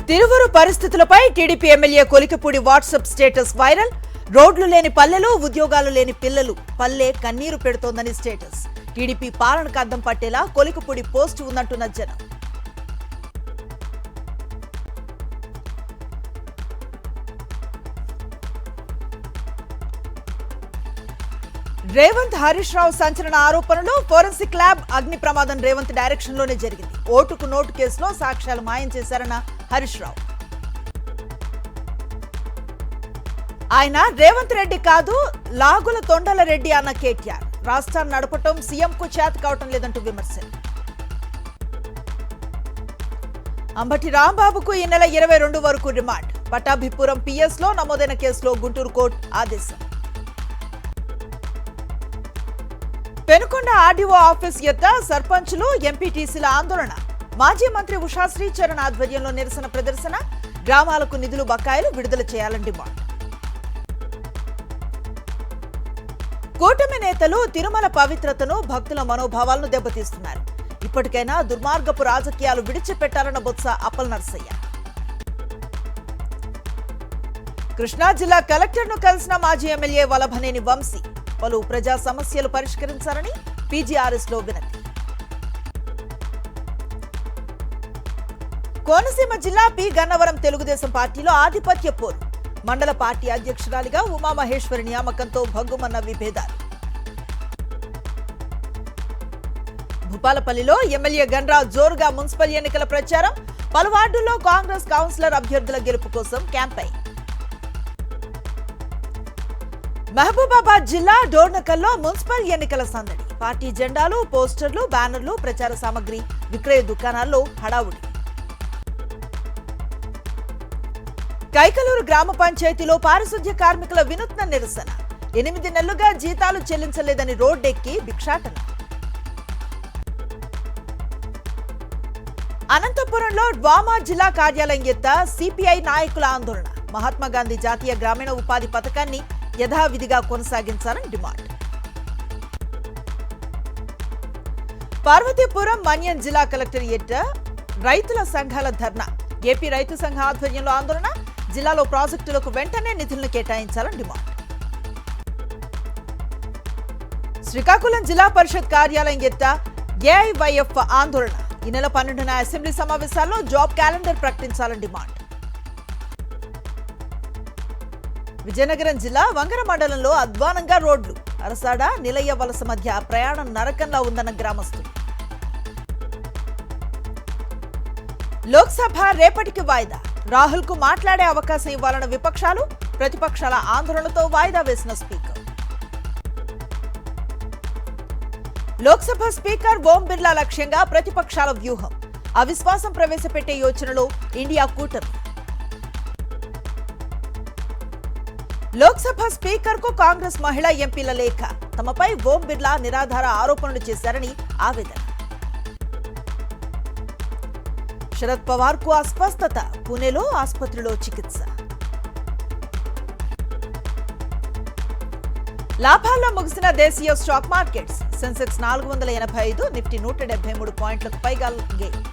తిరువురు పరిస్థితులపై TDP MLA Kolikapudi WhatsApp status viral. రోడ్లు లేని పల్లెలు, ఉద్యోగాలు లేని పిల్లలు, పల్లె కన్నీరు పెడుతోందని స్టేటస్. టీడీపీ పాలనకు అద్దం పట్టేలా కొలికపూడి పోస్ట్ ఉందంటున్న జనం. రేవంత్ హరీష్ రావు సంచలన ఆరోపణలు. ఫోరెన్సిక్ ల్యాబ్ అగ్ని ప్రమాదం రేవంత్ డైరెక్షన్ లోనే జరిగింది. ఓటుకు నోటు కేసులో సాక్ష్యాలు మాయం చేశారన్న హరీష్ రావు. ఆయన రేవంత్ రెడ్డి కాదు, లాగుల తొండల రెడ్డి అన్న కేటీఆర్. రాష్ట్రాన్ని నడపటం సీఎంకు చేత కావటం లేదంటూ విమర్శలు. అంబటి రాంబాబుకు ఈ నెల 22 వరకు రిమాండ్. పట్టాభిపురం పిఎస్ లో నమోదైన కేసులో గుంటూరు కోర్టు ఆదేశం. పెనుకొండ ఆర్డీఓ ఆఫీస్ ఎద్ద సర్పంచులు, ఎంపీటీసీల ఆందోళన. మాజీ మంత్రి ఉషా శ్రీచరణ్ ఆధ్వర్యంలో నిరసన ప్రదర్శన. గ్రామాలకు నిధులు బకాయిలు విడుదల చేయాలని డిమాండ్. కూటమి నేతలు తిరుమల పవిత్రతను, భక్తుల మనోభావాలను దెబ్బతీస్తున్నారు. ఇప్పటికైనా దుర్మార్గపు రాజకీయాలు విడిచిపెట్టాలన్న బొత్స అప్పలనరసయ్య. కృష్ణా జిల్లా కలెక్టర్ను కలిసిన మాజీ ఎమ్మెల్యే వలభనేని వంశీ. పలు ప్రజా సమస్యలు పరిష్కరించాలని పీజీఆర్ఎస్ లో వినతి. కోనసీమ జిల్లా పి గన్నవరం తెలుగుదేశం పార్టీలో ఆధిపత్య పోరు. మండల పార్టీ అధ్యక్షురాలిగా ఉమామహేశ్వరి నియామకంతో భగ్గుమన్న విభేదాలు. భూపాలపల్లిలో ఎమ్మెల్యే గన్రా జోరుగా మున్సిపల్ ఎన్నికల ప్రచారం. పలు వార్డుల్లో కాంగ్రెస్ కౌన్సిలర్ అభ్యర్థుల గెలుపు కోసం క్యాంపెయిన్. మహబూబాబాద్ జిల్లా డోర్నకల్లో మున్సిపల్ ఎన్నికల సందడి. పార్టీ జెండాలు, పోస్టర్లు, బ్యానర్లు, ప్రచార సామగ్రి విక్రయ దుకాణాల్లో హడావుడి. కైకలూరు గ్రామ పంచాయతీలో పారిశుధ్య కార్మికుల వినూత్న నిరసన. 8 నెలలుగా జీతాలు చెల్లించలేదని రోడ్డెక్కి భిక్షాటన. అనంతపురంలో డ్వామా జిల్లా కార్యాలయం ఎత్త సిపిఐ నాయకుల ఆందోళన. మహాత్మాగాంధీ జాతీయ గ్రామీణ ఉపాధి పథకాన్ని యథావిధిగా కొనసాగించాలని డిమాండ్. పార్వతీపురం మన్యం జిల్లా కలెక్టర్ ఎట్ట రైతుల సంఘాల ధర్నా. ఏపీ రైతు సంఘ ఆధ్వర్యంలో ఆందోళన. జిల్లాలో ప్రాజెక్టులకు వెంటనే నిధులను కేటాయించాలని డిమాండ్. శ్రీకాకుళం జిల్లా పరిషత్ కార్యాలయం ఎత్త ఏఐవైఎఫ్ ఆందోళన. ఈ నెల 12న అసెంబ్లీ సమావేశాల్లో జాబ్ క్యాలెండర్ ప్రకటించాలని డిమాండ్. విజయనగరం జిల్లా వంగర మండలంలో అధ్వానంగా రోడ్లు. అరసాడ, నిలయ్య వలస మధ్య ప్రయాణం నరకంలా ఉందన్న గ్రామస్తులు. లోక్సభ రేపటికి వాయిదా. రాహుల్ కు మాట్లాడే అవకాశం ఇవ్వాలన్న విపక్షాలు. ప్రతిపక్షాల ఆందోళనతో వాయిదా వేసిన స్పీకర్. లోక్సభ స్పీకర్ ఓం బిర్లా లక్ష్యంగా ప్రతిపక్షాల వ్యూహం. అవిశ్వాసం ప్రవేశపెట్టే యోచనలో ఇండియా కూటమి. లోక్సభ స్పీకర్ కు కాంగ్రెస్ మహిళా ఎంపీల లేఖ. తమపై ఓం బిర్లా నిరాధార ఆరోపణలు చేశారని ఆవేదన. శరద్ పవార్ కు అస్వస్థత. పుణేలో ఆసుపత్రిలో చికిత్స. లాభాల్లో ముగిసిన దేశీయ స్టాక్ మార్కెట్స్. సెన్సెక్స్ 485, నిఫ్టీ 173 పాయింట్లకు పైగా గెయిన్.